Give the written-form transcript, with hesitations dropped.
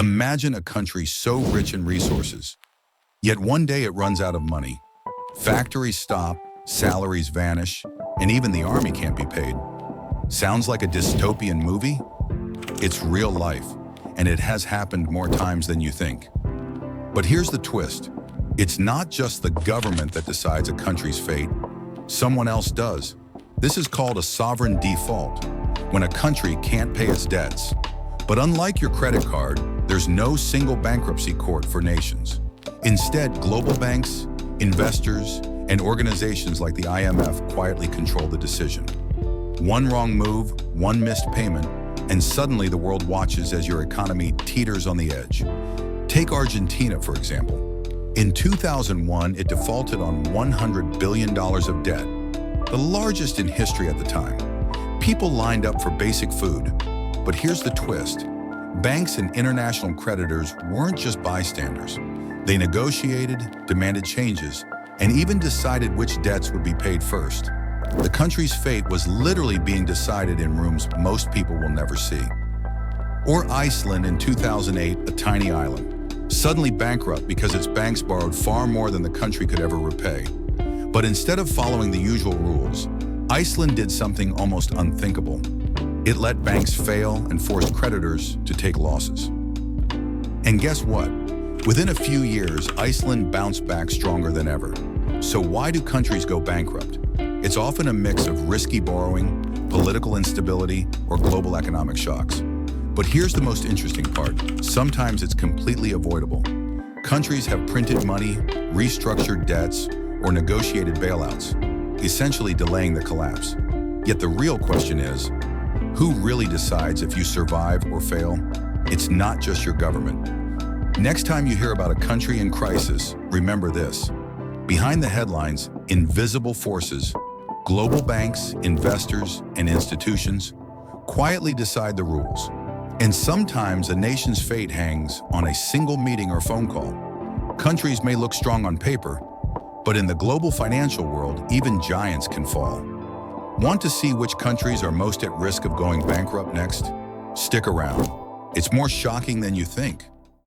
Imagine a country so rich in resources, yet one day it runs out of money. Factories stop, salaries vanish, and even the army can't be paid. Sounds like a dystopian movie? It's real life, and it has happened more times than you think. But here's the twist. It's not just the government that decides a country's fate. Someone else does. This is called a sovereign default, when a country can't pay its debts. But unlike your credit card, there's no single bankruptcy court for nations. Instead, global banks, investors, and organizations like the IMF quietly control the decision. One wrong move, one missed payment, and suddenly the world watches as your economy teeters on the edge. Take Argentina, for example. In 2001, it defaulted on $100 billion of debt, the largest in history at the time. People lined up for basic food. But here's the twist. Banks and international creditors weren't just bystanders. They negotiated, demanded changes, and even decided which debts would be paid first. The country's fate was literally being decided in rooms most people will never see. Or Iceland in 2008, a tiny island, suddenly bankrupt because its banks borrowed far more than the country could ever repay. But instead of following the usual rules, Iceland did something almost unthinkable. It let banks fail and forced creditors to take losses. And guess what? Within a few years, Iceland bounced back stronger than ever. So why do countries go bankrupt? It's often a mix of risky borrowing, political instability, or global economic shocks. But here's the most interesting part. Sometimes it's completely avoidable. Countries have printed money, restructured debts, or negotiated bailouts, essentially delaying the collapse. Yet the real question is, who really decides if you survive or fail? It's not just your government. Next time you hear about a country in crisis, remember this. Behind the headlines, invisible forces, global banks, investors, and institutions quietly decide the rules. And sometimes a nation's fate hangs on a single meeting or phone call. Countries may look strong on paper, but in the global financial world, even giants can fall. Want to see which countries are most at risk of going bankrupt next? Stick around. It's more shocking than you think.